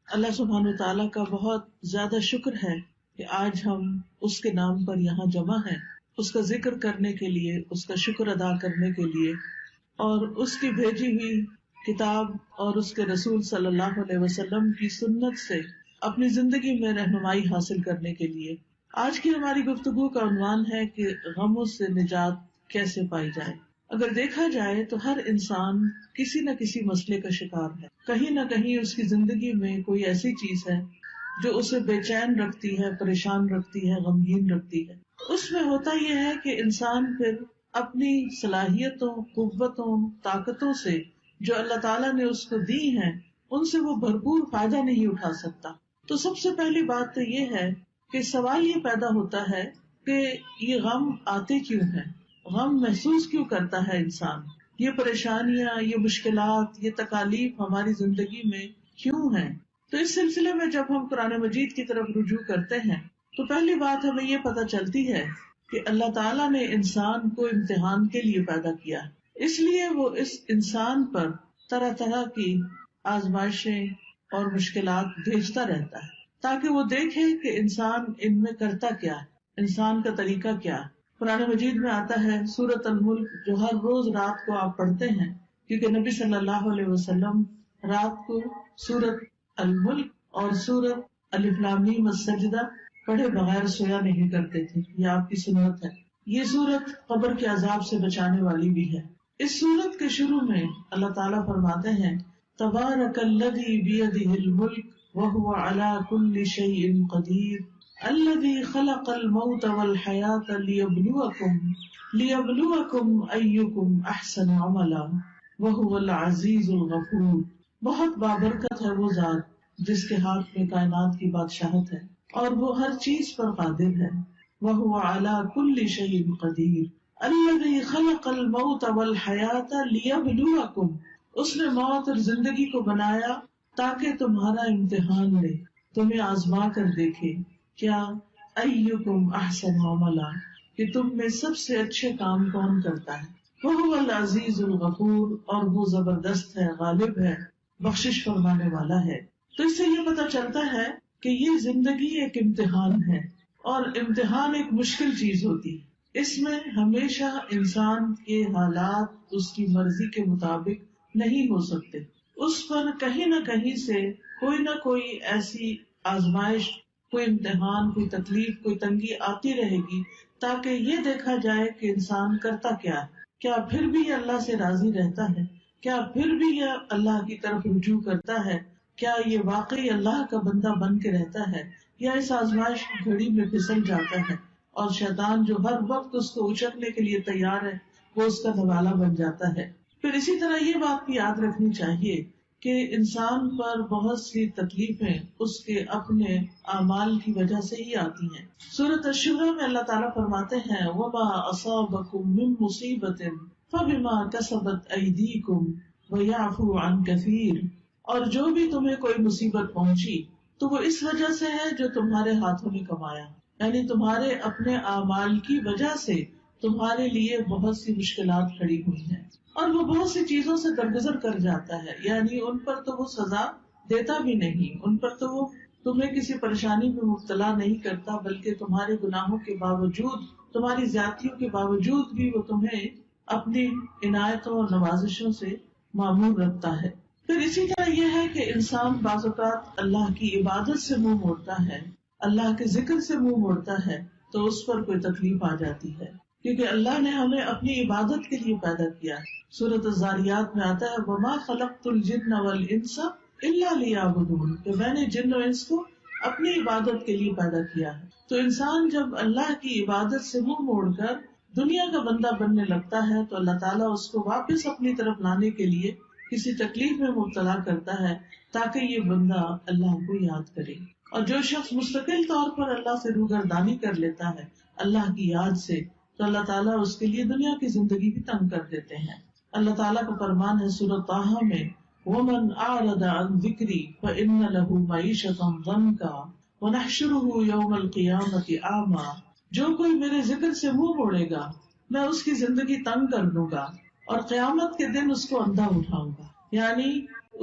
اللہ سبحانہ وتعالیٰ کا بہت زیادہ شکر ہے کہ آج ہم اس کے نام پر یہاں جمع ہیں، اس کا ذکر کرنے کے لیے، اس کا شکر ادا کرنے کے لیے، اور اس کی بھیجی ہوئی کتاب اور اس کے رسول صلی اللہ علیہ وسلم کی سنت سے اپنی زندگی میں رہنمائی حاصل کرنے کے لیے۔ آج کی ہماری گفتگو کا عنوان ہے کہ غموں سے نجات کیسے پائی جائے۔ اگر دیکھا جائے تو ہر انسان کسی نہ کسی مسئلے کا شکار ہے، کہیں نہ کہیں اس کی زندگی میں کوئی ایسی چیز ہے جو اسے بے چین رکھتی ہے، پریشان رکھتی ہے، غمگین رکھتی ہے۔ اس میں ہوتا یہ ہے کہ انسان پھر اپنی صلاحیتوں، قوتوں، طاقتوں سے جو اللہ تعالیٰ نے اس کو دی ہیں ان سے وہ بھرپور فائدہ نہیں اٹھا سکتا۔ تو سب سے پہلی بات تو یہ ہے کہ سوال یہ پیدا ہوتا ہے کہ یہ غم آتے کیوں ہیں، غم محسوس کیوں کرتا ہے انسان، یہ پریشانیاں، یہ مشکلات، یہ تکالیف ہماری زندگی میں کیوں ہیں۔ تو اس سلسلے میں جب ہم قرآن مجید کی طرف رجوع کرتے ہیں تو پہلی بات ہمیں یہ پتہ چلتی ہے کہ اللہ تعالیٰ نے انسان کو امتحان کے لیے پیدا کیا، اس لیے وہ اس انسان پر طرح طرح کی آزمائشیں اور مشکلات بھیجتا رہتا ہے تاکہ وہ دیکھے کہ انسان ان میں کرتا کیا ہے، انسان کا طریقہ کیا ہے۔ قرآن مجید میں آتا ہے سورۃ الملک، جو ہر روز رات کو آپ پڑھتے ہیں، کیونکہ نبی صلی اللہ علیہ وسلم رات کو سورۃ الملک اور سورۃ الف لام میم السجدہ پڑھے بغیر سویا نہیں کرتے تھے، یہ آپ کی سنت ہے۔ یہ سورت قبر کے عذاب سے بچانے والی بھی ہے۔ اس سورت کے شروع میں اللہ تعالیٰ فرماتے ہیں تبارک الذی بیدہ الملک وہو علی کل شیء قدیر الذی خلق الموت والحیاۃ لیبلوکم ایکم احسن عملا وہو العزیز الغفور۔ بہت بابرکت ہے وہ ذات جس کے ہاتھ میں کائنات کی بادشاہت ہے اور وہ ہر چیز پر قادر ہے۔ وہو علی کل شیء قدیر الذی خلق الموت والحیاۃ لیبلوکم، اس نے موت اور زندگی کو بنایا تاکہ تمہارا امتحان لے، تمہیں آزما کر دیکھے، کیا ایکم احسن عملا، کہ تم میں سب سے اچھے کام کون کرتا ہے۔ وہو العزیز الغفور، اور وہ زبردست ہے، غالب ہے، بخشش فرمانے والا ہے۔ تو اس سے یہ پتہ چلتا ہے کہ یہ زندگی ایک امتحان ہے، اور امتحان ایک مشکل چیز ہوتی ہے۔ اس میں ہمیشہ انسان کے حالات اس کی مرضی کے مطابق نہیں ہو سکتے، اس پر کہیں نہ کہیں سے کوئی نہ کوئی ایسی آزمائش، کوئی امتحان، کوئی تکلیف، کوئی تنگی آتی رہے گی تاکہ یہ دیکھا جائے کہ انسان کرتا کیا ہے، کیا پھر بھی یہ اللہ سے راضی رہتا ہے، کیا پھر بھی یہ اللہ کی طرف رجوع کرتا ہے، کیا یہ واقعی اللہ کا بندہ بن کے رہتا ہے، یا اس آزمائش کی گھڑی میں پھسل جاتا ہے اور شیطان جو ہر وقت اس کو اچکنے کے لیے تیار ہے وہ اس کا نوالہ بن جاتا ہے۔ پھر اسی طرح یہ بات بھی یاد رکھنی چاہیے کہ انسان پر بہت سی تکلیفیں اس کے اپنے اعمال کی وجہ سے ہی آتی ہیں۔ سورۃ الشورى میں اللہ تعالیٰ فرماتے ہیں وَمَا أَصَابَكُم مِّن مُّصِيبَةٍ فَبِمَا كَسَبَتْ أَيْدِيكُمْ وَيَعْفُو عَن كَثِيرٍ، اور جو بھی تمہیں کوئی مصیبت پہنچی تو وہ اس وجہ سے ہے جو تمہارے ہاتھوں نے کمایا، یعنی تمہارے اپنے اعمال کی وجہ سے تمہارے لیے بہت سی مشکلات کھڑی ہوئی ہیں، اور وہ بہت سی چیزوں سے درگزر کر جاتا ہے، یعنی ان پر تو وہ سزا دیتا بھی نہیں، ان پر تو وہ تمہیں کسی پریشانی میں مبتلا نہیں کرتا، بلکہ تمہارے گناہوں کے باوجود، تمہاری زیادتیوں کے باوجود بھی وہ تمہیں اپنی عنایتوں اور نوازشوں سے معمور رکھتا ہے۔ پھر اسی طرح یہ ہے کہ انسان بعض اوقات اللہ کی عبادت سے منہ موڑتا ہے، اللہ کے ذکر سے منہ موڑتا ہے تو اس پر کوئی تکلیف آ جاتی ہے، کیونکہ اللہ نے ہمیں اپنی عبادت کے لیے پیدا کیا۔ سورۃ الذاریات میں آتا ہے وَمَا خَلَقْتُ الْجِنَّ وَالْإِنسَ إِلَّا لِيَعْبُدُونِ، کہ میں نے جن و انس کو اپنی عبادت کے لیے پیدا کیا ہے۔ تو انسان جب اللہ کی عبادت سے منہ موڑ کر دنیا کا بندہ بننے لگتا ہے تو اللہ تعالیٰ اس کو واپس اپنی طرف لانے کے لیے کسی تکلیف میں مبتلا کرتا ہے تاکہ یہ بندہ اللہ کو یاد کرے۔ اور جو شخص مستقل طور پر اللہ سے روگردانی کر لیتا ہے اللہ کی یاد سے، تو اللہ تعالیٰ اس کے لیے دنیا کی زندگی بھی تنگ کر دیتے ہیں۔ اللہ تعالیٰ کا فرمان ہے سورۃ طٰہٰ میں وَمَنْ أَعْرَضَ عَنْ ذِكْرِي فَإِنَّ لَهُ مَعِيشَةً ضَنْكًا وَنَحْشُرُهُ يَوْمَ الْقِيَامَةِ أَعْمَىٰ، جو کوئی میرے ذکر سے منہ موڑے گا میں اس کی زندگی تنگ کر دوں گا اور قیامت کے دن اس کو اندھا اٹھاؤں گا، یعنی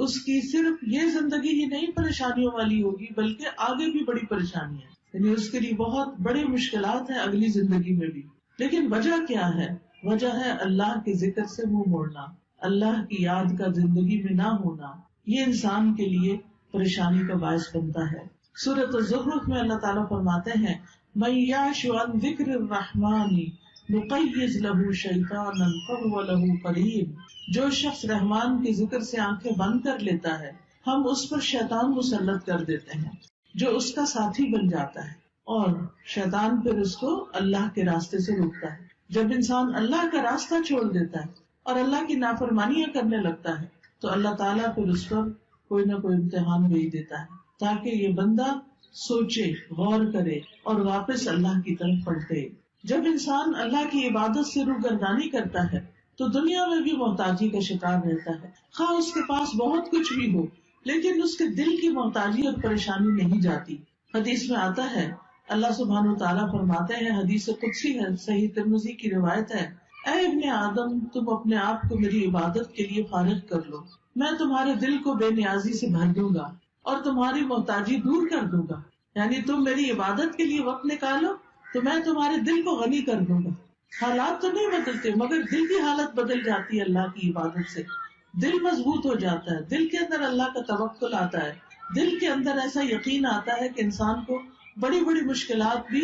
اس کی صرف یہ زندگی ہی نہیں پریشانیوں والی ہوگی بلکہ آگے بھی بڑی پریشانی ہے، یعنی اس کے لیے بہت بڑی مشکلات ہیں اگلی زندگی میں بھی. لیکن وجہ کیا ہے؟ وجہ ہے اللہ کے ذکر سے منہ موڑنا، اللہ کی یاد کا زندگی میں نہ ہونا. یہ انسان کے لیے پریشانی کا باعث بنتا ہے. سورۃ الزخرف میں اللہ تعالیٰ فرماتے ہیں من یعش عن ذکر الرحمن نقیض له شیطانا فهو له قرین. جو شخص رحمان کے ذکر سے آنکھیں بند کر لیتا ہے ہم اس پر شیطان مسلط کر دیتے ہیں جو اس کا ساتھی بن جاتا ہے، اور شیطان پھر اس کو اللہ کے راستے سے روکتا ہے. جب انسان اللہ کا راستہ چھوڑ دیتا ہے اور اللہ کی نافرمانیاں کرنے لگتا ہے تو اللہ تعالیٰ پھر اس پر کوئی نہ کوئی امتحان بھیج دیتا ہے تاکہ یہ بندہ سوچے، غور کرے اور واپس اللہ کی طرف پلٹے. جب انسان اللہ کی عبادت سے روگردانی کرتا ہے تو دنیا میں بھی محتاجی کا شکار رہتا ہے، خواہ اس کے پاس بہت کچھ بھی ہو لیکن اس کے دل کی محتاجی اور پریشانی نہیں جاتی. حدیث میں آتا ہے اللہ سبحانہ وتعالیٰ فرماتے ہیں، حدیث قدسی ہے، صحیح ترمذی کی روایت ہے، اے ابن آدم تم اپنے آپ کو میری عبادت کے لیے فارغ کر لو، میں تمہارے دل کو بے نیازی سے بھر دوں گا اور تمہاری محتاجی دور کر دوں گا. یعنی تم میری عبادت کے لیے وقت نکالو تو میں تمہارے دل کو غنی کر دوں گا. حالات تو نہیں بدلتے مگر دل کی حالت بدل جاتی ہے اللہ کی عبادت سے. دل مضبوط ہو جاتا ہے، دل کے اندر اللہ کا توکل آتا ہے، دل کے اندر ایسا یقین آتا ہے کہ انسان کو بڑی بڑی مشکلات بھی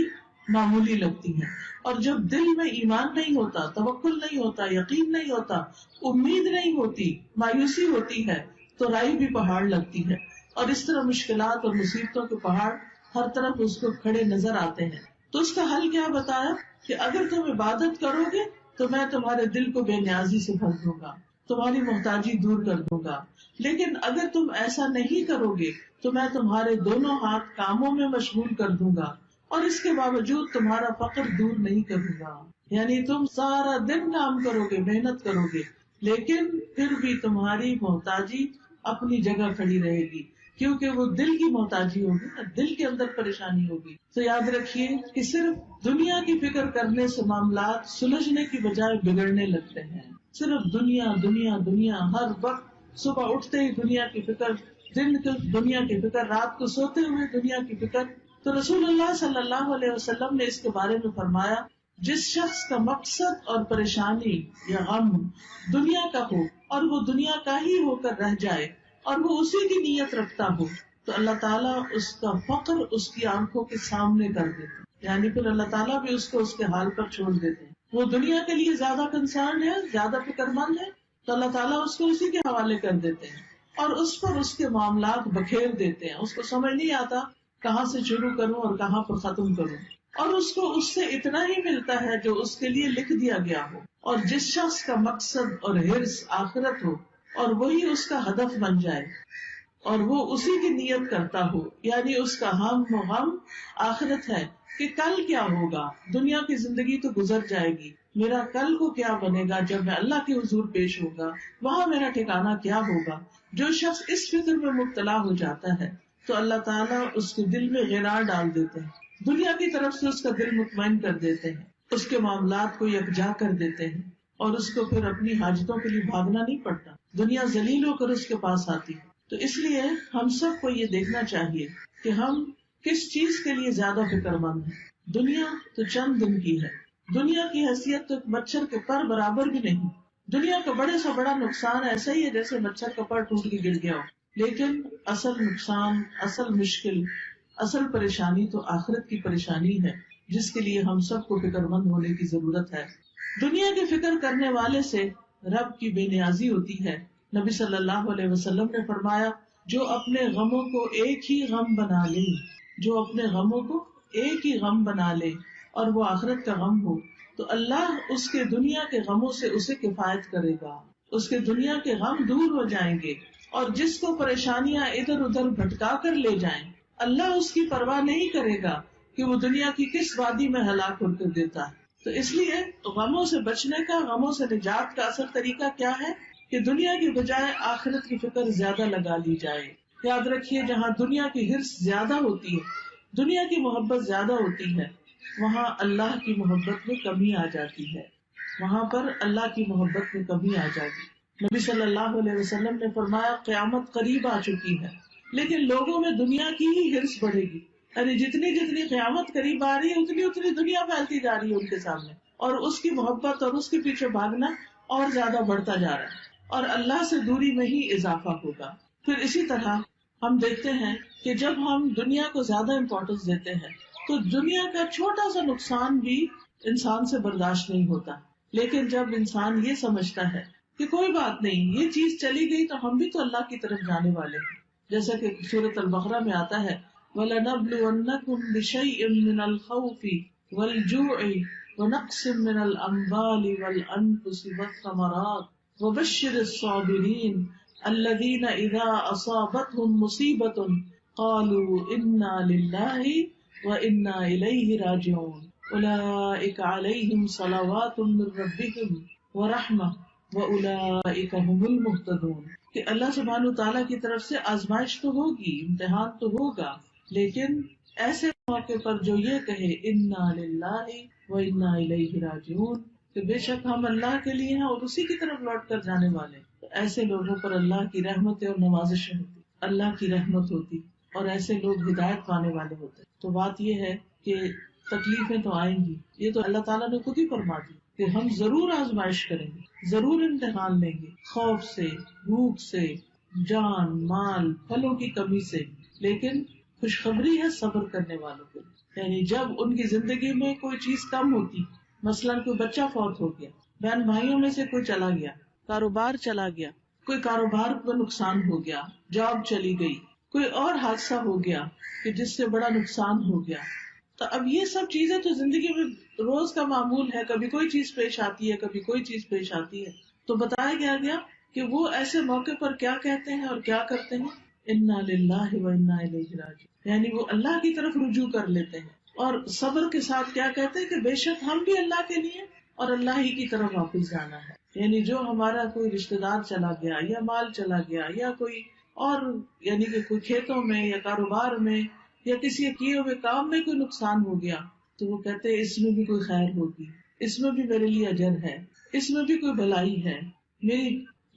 معمولی لگتی ہیں. اور جب دل میں ایمان نہیں ہوتا، توکل نہیں ہوتا، یقین نہیں ہوتا، امید نہیں ہوتی، مایوسی ہوتی ہے تو رائی بھی پہاڑ لگتی ہے. اور اس طرح مشکلات اور مصیبتوں کے پہاڑ ہر طرف اس کو کھڑے نظر آتے ہیں. تو اس کا حل کیا بتایا کہ اگر تم عبادت کرو گے تو میں تمہارے دل کو بے نیازی سے بھر دوں گا، تمہاری محتاجی دور کر دوں گا. لیکن اگر تم ایسا نہیں کرو گے تو میں تمہارے دونوں ہاتھ کاموں میں مشغول کر دوں گا اور اس کے باوجود تمہارا فقر دور نہیں کروں گا. یعنی تم سارا دن کام کرو گے، محنت کرو گے، لیکن پھر بھی تمہاری محتاجی اپنی جگہ کھڑی رہے گی کیونکہ وہ دل کی محتاجی ہوگی، دل کے اندر پریشانی ہوگی. تو یاد رکھیے کہ صرف دنیا کی فکر کرنے سے معاملات سلجھنے کی بجائے بگڑنے لگتے ہیں. صرف دنیا دنیا دنیا، ہر وقت صبح اٹھتے ہی دنیا کی فکر، دن کو دنیا کی فکر، رات کو سوتے ہوئے دنیا کی فکر. تو رسول اللہ صلی اللہ علیہ وسلم نے اس کے بارے میں فرمایا جس شخص کا مقصد اور پریشانی یا غم دنیا کا ہو اور وہ دنیا کا ہی ہو کر رہ جائے اور وہ اسی کی نیت رکھتا ہو تو اللہ تعالیٰ اس کا فقر اس کی آنکھوں کے سامنے کر دیتے، یعنی پھر اللہ تعالیٰ بھی اس کو اس کے حال پر چھوڑ دیتے ہیں. وہ دنیا کے لیے زیادہ کنسرن ہے، زیادہ فکر مند ہے تو اللہ تعالیٰ اس کو اسی کے حوالے کر دیتے ہیں اور اس پر اس کے معاملات بکھیر دیتے ہیں. اس کو سمجھ نہیں آتا کہاں سے شروع کروں اور کہاں پر ختم کروں، اور اس کو اس سے اتنا ہی ملتا ہے جو اس کے لیے لکھ دیا گیا ہو. اور جس شخص کا مقصد اور حرص آخرت ہو اور وہی اس کا ہدف بن جائے اور وہ اسی کی نیت کرتا ہو، یعنی اس کا ہم و غم آخرت ہے کہ کل کیا ہوگا. دنیا کی زندگی تو گزر جائے گی، میرا کل کو کیا بنے گا جب میں اللہ کے حضور پیش ہوگا، وہاں میرا ٹھکانہ کیا ہوگا. جو شخص اس فکر میں مبتلا ہو جاتا ہے تو اللہ تعالیٰ اس کے دل میں غرار ڈال دیتے ہیں، دنیا کی طرف سے اس کا دل مطمئن کر دیتے ہیں، اس کے معاملات کو یکجا کر دیتے ہیں اور اس کو پھر اپنی حاجتوں کے لیے بھاگنا نہیں پڑتا، دنیا ذلیل ہو کر اس کے پاس آتی ہے. تو اس لیے ہم سب کو یہ دیکھنا چاہیے کہ ہم کس چیز کے لیے زیادہ فکر مند ہیں. دنیا تو چند دن کی ہے، دنیا کی حیثیت تو ایک مچھر کے پر برابر بھی نہیں. دنیا کا بڑے سے بڑا نقصان ایسا ہی ہے جیسے مچھر کا پر ٹوٹ کے گر گیا ہو، لیکن اصل نقصان، اصل مشکل، اصل پریشانی تو آخرت کی پریشانی ہے جس کے لیے ہم سب کو فکر مند ہونے کی ضرورت ہے. دنیا کی فکر کرنے والے سے رب کی بے نیازی ہوتی ہے. نبی صلی اللہ علیہ وسلم نے فرمایا جو اپنے غموں کو ایک ہی غم بنا لے، جو اپنے غموں کو ایک ہی غم بنا لے اور وہ آخرت کا غم ہو تو اللہ اس کے دنیا کے غموں سے اسے کفایت کرے گا، اس کے دنیا کے غم دور ہو جائیں گے. اور جس کو پریشانیاں ادھر ادھر بھٹکا کر لے جائیں اللہ اس کی پرواہ نہیں کرے گا کہ وہ دنیا کی کس وادی میں ہلاک ہو کر دیتا ہے. تو اس لیے غموں سے بچنے کا، غموں سے نجات کا اصل طریقہ کیا ہے کہ دنیا کی بجائے آخرت کی فکر زیادہ لگا لی جائے. یاد رکھیے جہاں دنیا کی حرص زیادہ ہوتی ہے، دنیا کی محبت زیادہ ہوتی ہے، وہاں اللہ کی محبت میں کمی آ جاتی ہے، وہاں پر اللہ کی محبت میں کمی آ جائے گی. نبی صلی اللہ علیہ وسلم نے فرمایا قیامت قریب آ چکی ہے، لیکن لوگوں میں دنیا کی ہی ہرس بڑھے گی، یعنی جتنی جتنی قیامت قریب آ رہی ہے اتنی اتنی دنیا پھیلتی جا رہی ہے ان کے سامنے، اور اس کی محبت اور اس کے پیچھے بھاگنا اور زیادہ بڑھتا جا رہا ہے، اور اللہ سے دوری میں ہی اضافہ ہوگا۔ پھر اسی طرح ہم دیکھتے ہیں کہ جب ہم دنیا کو زیادہ امپورٹنس دیتے ہیں تو دنیا کا چھوٹا سا نقصان بھی انسان سے برداشت نہیں ہوتا، لیکن جب انسان یہ سمجھتا ہے کہ کوئی بات نہیں، یہ چیز چلی گئی تو ہم بھی تو اللہ کی طرف جانے والے ہیں، جیسا کہ سورۃ البقرہ میں آتا ہے وَلَنَبْلُوَنَّكُمْ بِشَيْءٍ مِّنَ الْخَوْفِ وَالْجُوعِ وَنَقْصٍ مِّنَ الْأَمْوَالِ وَالْأَنفُسِ وَالثَّمَرَاتِ وَبَشِّرِ الصَّابِرِينَ الَّذِينَ إِذَا أَصَابَتْهُم مُّصِيبَةٌ قَالُوا إِنَّا لِلَّهِ وَإِنَّا إِلَيْهِ رَاجِعُونَ أُولَٰئِكَ عَلَيْهِمْ صَلَوَاتٌ مِّن رَّبِّهِمْ وَرَحْمَةٌ وَأُولَٰئِكَ هُمُ الْمُهْتَدُونَ، کہ اللہ سبحانہ تعالیٰ کی طرف سے آزمائش تو ہوگی، امتحان تو ہوگا، لیکن ایسے موقع پر جو یہ کہے انا للہ و انا الیہ راجعون، کہ بے شک ہم اللہ کے لیے ہیں اور اسی کی طرف لوٹ کر جانے والے، تو ایسے لوگوں پر اللہ کی رحمت اور نوازشیں ہوتی، اللہ کی رحمت ہوتی، اور ایسے لوگ ہدایت پانے والے ہوتے۔ تو بات یہ ہے کہ تکلیفیں تو آئیں گی، یہ تو اللہ تعالیٰ نے خود ہی فرما دی کہ ہم ضرور آزمائش کریں گے، ضرور امتحان لیں گے، خوف سے، بھوک سے، جان مال پھلوں کی کمی سے، لیکن خوشخبری ہے صبر کرنے والوں کو، یعنی جب ان کی زندگی میں کوئی چیز کم ہوتی، مثلاً کوئی بچہ فوت ہو گیا، بہن بھائیوں میں سے کوئی چلا گیا، کاروبار چلا گیا، کوئی کاروبار کو نقصان ہو گیا، جاب چلی گئی، کوئی اور حادثہ ہو گیا کہ جس سے بڑا نقصان ہو گیا، تو اب یہ سب چیزیں تو زندگی میں روز کا معمول ہے، کبھی کوئی چیز پیش آتی ہے، کبھی کوئی چیز پیش آتی ہے، تو بتایا گیا کہ وہ ایسے موقع پر کیا کہتے ہیں اور کیا کرتے ہیں، انا للہ و انا الیہ راجعون، یعنی وہ اللہ کی طرف رجوع کر لیتے ہیں، اور صبر کے ساتھ کیا کہتے ہیں کہ بے شک ہم بھی اللہ کے لیے اور اللہ ہی کی طرف واپس جانا ہے، یعنی جو ہمارا کوئی رشتہ دار چلا گیا یا مال چلا گیا یا کوئی اور، یعنی کہ کوئی کھیتوں میں یا کاروبار میں یا کسی کیے ہوئے کام میں کوئی نقصان ہو گیا، تو وہ کہتے ہیں اس میں بھی کوئی خیر ہوگی، اس میں بھی میرے لیے اجر ہے، اس میں بھی کوئی بھلائی ہے،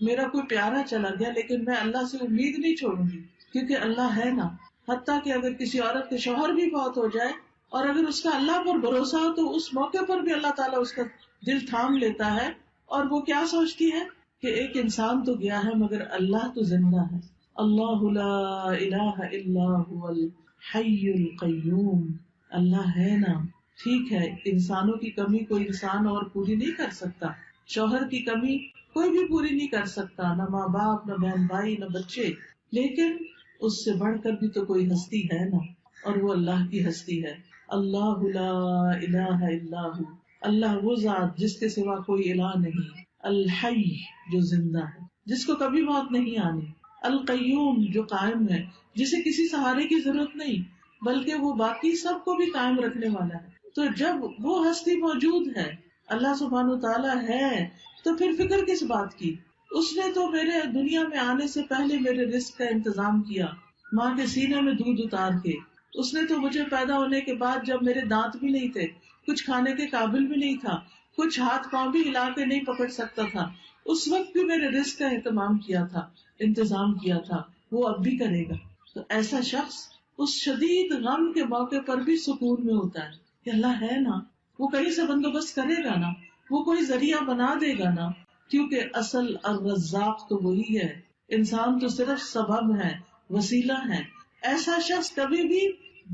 میرا کوئی پیارا چلا گیا لیکن میں اللہ سے امید نہیں چھوڑوں گی، کیونکہ اللہ ہے نا، حتیٰ کہ اگر کسی عورت کے شوہر بھی فوت ہو جائے اور اگر اس کا اللہ پر بھروسہ ہو تو اس موقع پر بھی اللہ تعالیٰ اس کا دل تھام لیتا ہے، اور وہ کیا سوچتی ہے کہ ایک انسان تو گیا ہے مگر اللہ تو زندہ ہے، اللہ لا الہ الا هو الحی القیوم، اللہ ہے نا، ٹھیک ہے انسانوں کی کمی کوئی انسان اور پوری نہیں کر سکتا، شوہر کی کمی کوئی بھی پوری نہیں کر سکتا، نہ ماں باپ، نہ بہن بھائی، نہ بچے، لیکن اس سے بڑھ کر بھی تو کوئی ہستی ہے نا، اور وہ اللہ کی ہستی ہے، اللہ لا الہ الا ہو، اللہ وہ ذات جس کے سوا کوئی الہ نہیں، الحی جو زندہ ہے، جس کو کبھی موت نہیں آنی، القیوم جو قائم ہے، جسے کسی سہارے کی ضرورت نہیں بلکہ وہ باقی سب کو بھی قائم رکھنے والا ہے۔ تو جب وہ ہستی موجود ہے، اللہ سبحانہ تعالیٰ ہے، تو پھر فکر کس بات کی؟ اس نے تو میرے دنیا میں آنے سے پہلے میرے رزق کا انتظام کیا، ماں کے سینے میں دودھ اتار کے، اس نے تو مجھے پیدا ہونے کے بعد جب میرے دانت بھی نہیں تھے، کچھ کھانے کے قابل بھی نہیں تھا، کچھ ہاتھ پاؤں بھی ہلا کے نہیں پکڑ سکتا تھا، اس وقت بھی میرے رزق کا اہتمام کیا تھا، انتظام کیا تھا، وہ اب بھی کرے گا۔ تو ایسا شخص اس شدید غم کے موقع پر بھی سکون میں ہوتا ہے کہ اللہ ہے نا، وہ کہیں سے بندوبست کرے گا نا، وہ کوئی ذریعہ بنا دے گا نا، کیونکہ اصل الرزاق تو وہی ہے، انسان تو صرف سبب ہے، وسیلہ ہے۔ ایسا شخص کبھی بھی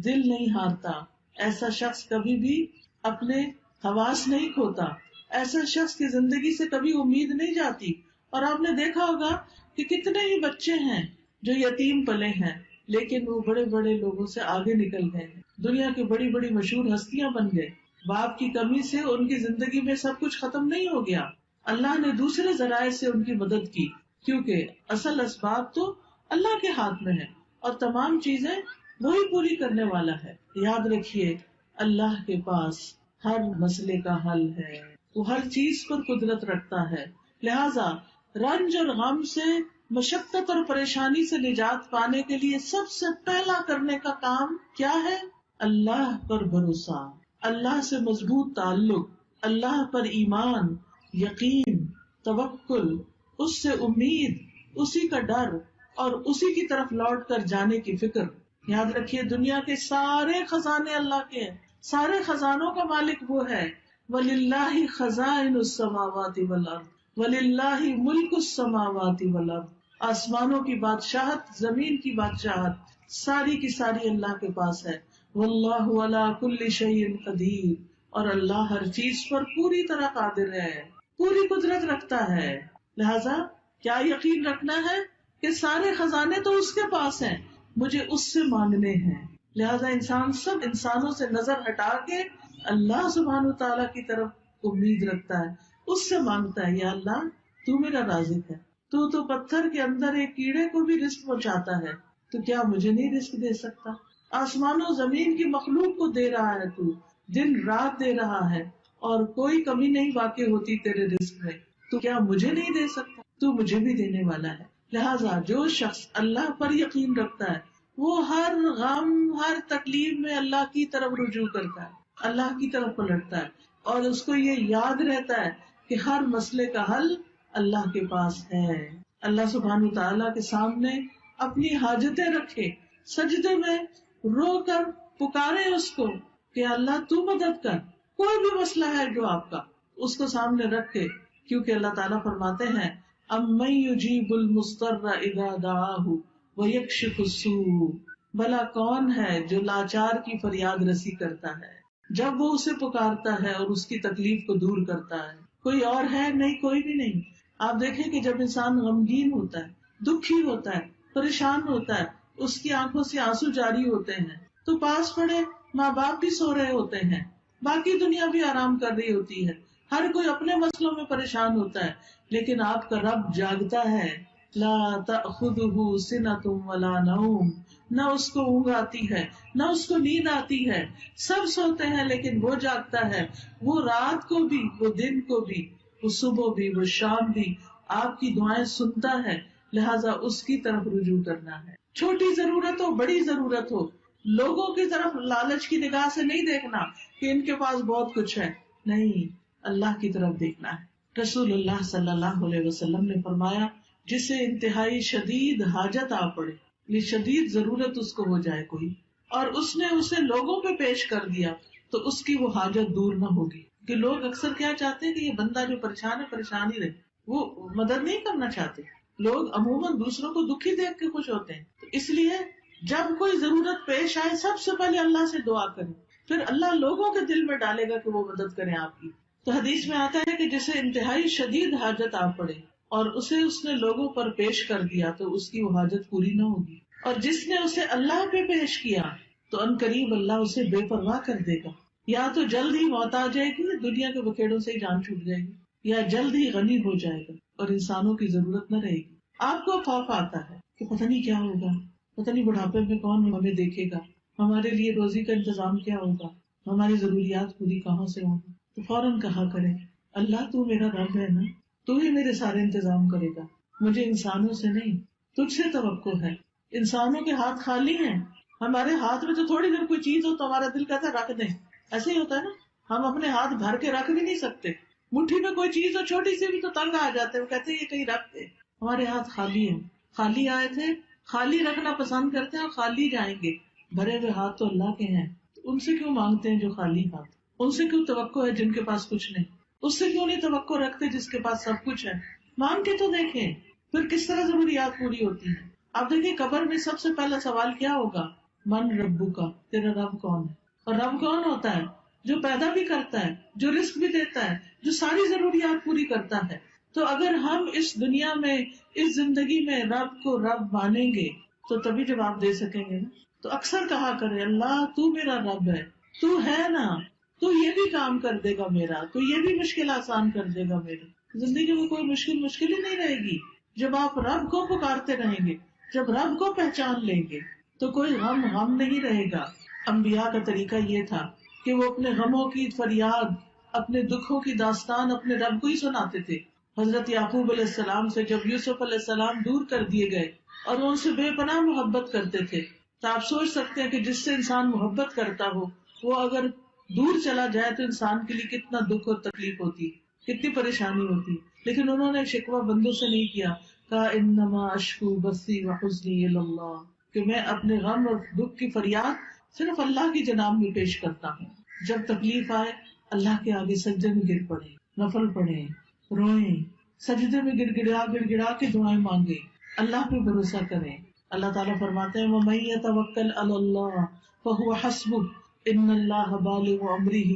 دل نہیں ہارتا، ایسا شخص کبھی بھی اپنے حواس نہیں کھوتا، ایسا شخص کی زندگی سے کبھی امید نہیں جاتی۔ اور آپ نے دیکھا ہوگا کہ کتنے ہی بچے ہیں جو یتیم پلے ہیں لیکن وہ بڑے بڑے لوگوں سے آگے نکل گئے، دنیا کی بڑی بڑی مشہور ہستیاں بن گئے، باپ کی کمی سے ان کی زندگی میں سب کچھ ختم نہیں ہو گیا، اللہ نے دوسرے ذرائع سے ان کی مدد کی، کیونکہ اصل اسباب تو اللہ کے ہاتھ میں ہے اور تمام چیزیں وہی پوری کرنے والا ہے۔ یاد رکھیے اللہ کے پاس ہر مسئلے کا حل ہے، وہ ہر چیز پر قدرت رکھتا ہے، لہذا رنج اور غم سے، مشقت اور پریشانی سے نجات پانے کے لیے سب سے پہلا کرنے کا کام کیا ہے؟ اللہ پر بھروسہ، اللہ سے مضبوط تعلق، اللہ پر ایمان، یقین، توکل، اس سے امید، اسی کا ڈر اور اسی کی طرف لوٹ کر جانے کی فکر. یاد رکھیے دنیا کے سارے خزانے اللہ کے ہیں، سارے خزانوں کا مالک وہ ہے. وَلِلَّهِ خَزَائِنُ السَّمَاوَاتِ وَالْأَرْضِ وَلِلَّهِ مُلْكُ السَّمَاوَاتِ وَالْأَرْضِ. آسمانوں کی بادشاہت، زمین کی بادشاہت ساری کی ساری اللہ کے پاس ہے. وَاللَّهُ عَلَى كُلِّ شَيْءٍ قَدِيرٌ. اور اللہ ہر چیز پر پوری طرح قادر ہے، پوری قدرت رکھتا ہے. لہذا کیا یقین رکھنا ہے کہ سارے خزانے تو اس کے پاس ہیں، مجھے اس سے مانگنے ہیں. لہذا انسان سب انسانوں سے نظر ہٹا کے اللہ سبحانہ تعالیٰ کی طرف امید رکھتا ہے، اس سے مانگتا ہے. یا اللہ تو میرا رازق ہے، تو پتھر کے اندر ایک کیڑے کو بھی رزق پہنچاتا ہے، تو کیا مجھے نہیں رزق دے سکتا؟ آسمان و زمین کی مخلوق کو دے رہا ہے، تو دن رات دے رہا ہے اور کوئی کمی نہیں واقع ہوتی تیرے رزق میں، تو کیا مجھے نہیں دے سکتا؟ تو مجھے بھی دینے والا ہے. لہٰذا جو شخص اللہ پر یقین رکھتا ہے وہ ہر غم، ہر تکلیف میں اللہ کی طرف رجوع کرتا ہے، اللہ کی طرف پلٹتا ہے، اور اس کو یہ یاد رہتا ہے کہ ہر مسئلے کا حل اللہ کے پاس ہے. اللہ سبحانہ تعالیٰ کے سامنے اپنی حاجتیں رکھے، سجدے میں رو کر پکارے اس کو کہ اللہ تو مدد کر. کوئی بھی مسئلہ ہے جو آپ کا، اس کو سامنے رکھ کے، کیونکہ اللہ تعالیٰ فرماتے ہیں اَمَّن يُجِيبُ الْمُضْطَرَّ إِذَا دَعَاهُ وَيَكْشِفُ السُّوءَ. بھلا کون ہے جو لاچار کی فریاد رسی کرتا ہے جب وہ اسے پکارتا ہے اور اس کی تکلیف کو دور کرتا ہے؟ کوئی اور ہے؟ نہیں، کوئی بھی نہیں. آپ دیکھیں کہ جب انسان غمگین ہوتا ہے، دکھی ہوتا ہے، پریشان ہوتا ہے، اس کی آنکھوں سے آنسو جاری ہوتے ہیں، تو پاس پڑے ماں باپ بھی سو رہے ہوتے ہیں، باقی دنیا بھی آرام کر رہی ہوتی ہے، ہر کوئی اپنے مسئلوں میں پریشان ہوتا ہے، لیکن آپ کا رب جاگتا ہے. لا تأخذہ سنۃ ولا نوم. نہ اس کو اونگ آتی ہے، نہ اس کو نیند آتی ہے. سب سوتے ہیں لیکن وہ جاگتا ہے. وہ رات کو بھی، وہ دن کو بھی، وہ صبح بھی، وہ شام بھی آپ کی دعائیں سنتا ہے. لہٰذا اس کی طرف رجوع کرنا ہے. چھوٹی ضرورت ہو، بڑی ضرورت ہو، لوگوں کی طرف لالچ کی نگاہ سے نہیں دیکھنا کہ ان کے پاس بہت کچھ ہے. نہیں، اللہ کی طرف دیکھنا ہے. رسول اللہ صلی اللہ علیہ وسلم نے فرمایا جسے انتہائی شدید حاجت آ پڑے، یہ شدید ضرورت اس کو ہو جائے کوئی، اور اس نے اسے لوگوں پہ پیش کر دیا، تو اس کی وہ حاجت دور نہ ہوگی. کہ لوگ اکثر کیا چاہتے ہیں کہ یہ بندہ جو پریشان ہے پریشان ہی رہے، وہ مدد نہیں کرنا چاہتے. لوگ عموماً دوسروں کو دکھی دیکھ کے خوش ہوتے ہیں. تو اس لیے جب کوئی ضرورت پیش آئے سب سے پہلے اللہ سے دعا کریں، پھر اللہ لوگوں کے دل میں ڈالے گا کہ وہ مدد کریں آپ کی. تو حدیث میں آتا ہے کہ جسے انتہائی شدید حاجت آ پڑے اور اسے اس نے لوگوں پر پیش کر دیا تو اس کی وہ حاجت پوری نہ ہوگی، اور جس نے اسے اللہ پہ پیش کیا تو ان قریب اللہ اسے بے پرواہ کر دے گا. یا تو جلد ہی موت آ جائے گی، دنیا کے بکھیڑوں سے ہی جان چھوٹ جائے گی، یا جلد ہی غنی ہو جائے گا اور انسانوں کی ضرورت نہ رہے گی. آپ کو خوف آتا ہے کہ پتہ نہیں کیا ہوگا، پتہ نہیں بڑھاپے میں کون ہمیں دیکھے گا، ہمارے لیے روزی کا انتظام کیا ہوگا، ہماری ضروریات پوری کہاں سے ہوں گی. تو فوراً کہا کرے اللہ تو میرا رب ہے نا، تو ہی میرے سارے انتظام کرے گا، مجھے انسانوں سے نہیں تجھ سے توقع ہے. انسانوں کے ہاتھ خالی ہیں، ہمارے ہاتھ میں تو تھوڑی دیر کوئی چیز ہو تو ہمارا دل کہتا ہے رکھ دیں. ایسے ہی ہوتا ہے نا، ہم اپنے ہاتھ بھر کے رکھ بھی نہیں سکتے، مٹھی میں کوئی چیز ہو چھوٹی سی بھی تو تنگ آ جاتے ہیں، وہ کہتے ہیں یہ کہیں رکھ دے. ہمارے ہاتھ خالی ہیں، خالی آئے تھے، خالی رکھنا پسند کرتے ہیں اور خالی جائیں گے. بھرے ہوئے ہاتھ تو اللہ کے ہیں، ان سے کیوں مانگتے ہیں جو خالی ہاتھ؟ ان سے کیوں توقع ہے جن کے پاس کچھ نہیں؟ اس سے کیوں نہیں توقع رکھتے جس کے پاس سب کچھ ہے؟ مانگ کے تو دیکھیں پھر کس طرح ضروریات پوری ہوتی ہیں. آپ دیکھیں قبر میں سب سے پہلا سوال کیا ہوگا؟ من ربو کا، تیرا رب کون ہے؟ اور رب کون ہوتا ہے؟ جو پیدا بھی کرتا ہے، جو رزق بھی دیتا ہے، جو ساری ضروریات پوری کرتا ہے. تو اگر ہم اس دنیا میں، اس زندگی میں رب کو رب مانیں گے تو تبھی جواب دے سکیں گے نا. تو اکثر کہا کرے اللہ تو میرا رب ہے، تو ہے نا، تو یہ بھی کام کر دے گا میرا، تو یہ بھی مشکل آسان کر دے گا میری. زندگی میں کوئی مشکل ہی نہیں رہے گی جب آپ رب کو پکارتے رہیں گے، جب رب کو پہچان لیں گے تو کوئی غم نہیں رہے گا. انبیاء کا طریقہ یہ تھا کہ وہ اپنے غموں کی فریاد، اپنے دکھوں کی داستان اپنے رب کو ہی سناتے تھے. حضرت یعقوب علیہ السلام سے جب یوسف علیہ السلام دور کر دیے گئے اور وہ ان سے بے پناہ محبت کرتے تھے، تو آپ سوچ سکتے ہیں کہ جس سے انسان محبت کرتا ہو وہ اگر دور چلا جائے تو انسان کے لیے کتنا دکھ اور تکلیف ہوتی. کتنی پریشانی ہوتی ہے، لیکن انہوں نے شکوہ بندوں سے نہیں کیا، کہا انما اشکو بثی وحزنی الی اللہ، کہ میں اپنے غم اور دکھ کی فریاد صرف اللہ کی جناب میں پیش کرتا ہوں. جب تکلیف آئے اللہ کے آگے سجدے میں گر پڑے، نفل پڑھے، روئیں، سجدے میں گڑ گڑا کے دعائیں مانگے، اللہ پہ بھروسہ کریں. اللہ تعالیٰ فرماتے ہیں وَمَن يَتَوَکَّلْ عَلَى اللَّهِ فَهُوَ حَسْبُهُ إِنَّ اللَّهَ بَالِغُ أَمْرِهِ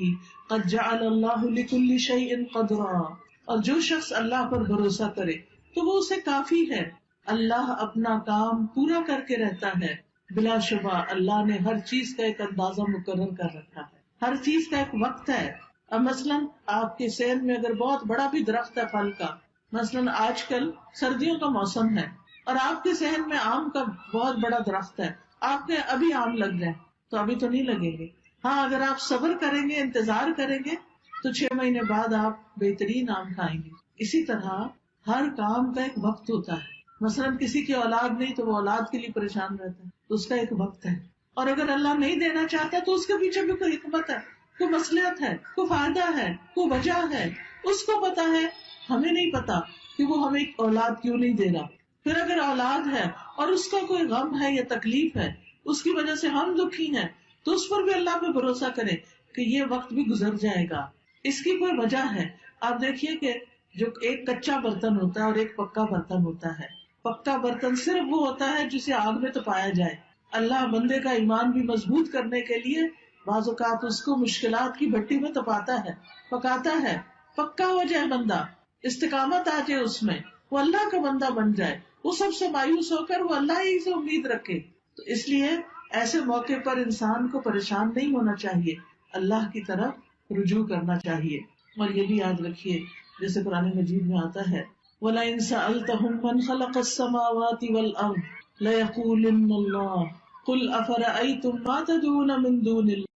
قَدْ جَعَلَ اللَّهُ لِكُلِّ شَيْءٍ قَدْرًا. اور جو شخص اللہ پر بھروسہ کرے تو وہ اسے کافی ہے، اللہ اپنا کام پورا کر کے رہتا ہے. بلا شبہ اللہ نے ہر چیز کا ایک اندازہ مقرر کر رکھا ہے، ہر چیز کا ایک وقت ہے. اب مثلاً آپ کے صحن میں اگر بہت بڑا بھی درخت ہے پھل کا، مثلاً آج کل سردیوں کا موسم ہے اور آپ کے صحن میں آم کا بہت بڑا درخت ہے، آپ کے ابھی آم لگ جائیں تو ابھی تو نہیں لگیں گے. ہاں اگر آپ صبر کریں گے، انتظار کریں گے تو 6 مہینے بعد آپ بہترین آم کھائیں گے. اسی طرح ہر کام کا ایک وقت ہوتا ہے. مثلاً کسی کی اولاد نہیں تو وہ اولاد کے لیے پریشان رہتا ہے، تو اس کا ایک وقت ہے. اور اگر اللہ نہیں دینا چاہتا تو اس کے پیچھے بھی کوئی حکمت ہے، کوئی مصلحت ہے، کوئی فائدہ ہے، کوئی وجہ ہے، اس کو پتا ہے، ہمیں نہیں پتا کہ وہ ہمیں اولاد کیوں نہیں دے رہا. پھر اگر اولاد ہے اور اس کا کوئی غم ہے یا تکلیف ہے، اس کی وجہ سے ہم دکھی ہیں، تو اس پر بھی اللہ پہ بھروسہ کریں کہ یہ وقت بھی گزر جائے گا، اس کی کوئی وجہ ہے. آپ دیکھیے کہ جو ایک کچا برتن ہوتا ہے اور ایک پکا برتن ہوتا ہے، پکا برتن صرف وہ ہوتا ہے جسے آگ میں تپایا جائے. اللہ بندے کا ایمان بھی مضبوط کرنے کے لیے بعض اوقات اس کو مشکلات کی بھٹی میں تپاتا ہے، پکاتا ہے، پکا ہو جائے بندہ، استقامت آ جائے اس میں، وہ اللہ کا بندہ بن جائے، وہ سب سے مایوس ہو کر وہ اللہ ہی سے امید رکھے. تو اس لیے ایسے موقع پر انسان کو پریشان نہیں ہونا چاہیے، اللہ کی طرف رجوع کرنا چاہیے. اور یہ بھی یاد رکھیے جیسے قرآن مجید میں آتا ہے وَلَئِن سَأَلْتَهُم مَّنْ خَلَقَ السَّمَاوَاتِ وَالْأَرْضَ لَيَقُولُنَّ اللَّهُ قُلْ أَفَرَأَيْتُم مَّا تَدْعُونَ مِن دُونِ اللَّهِ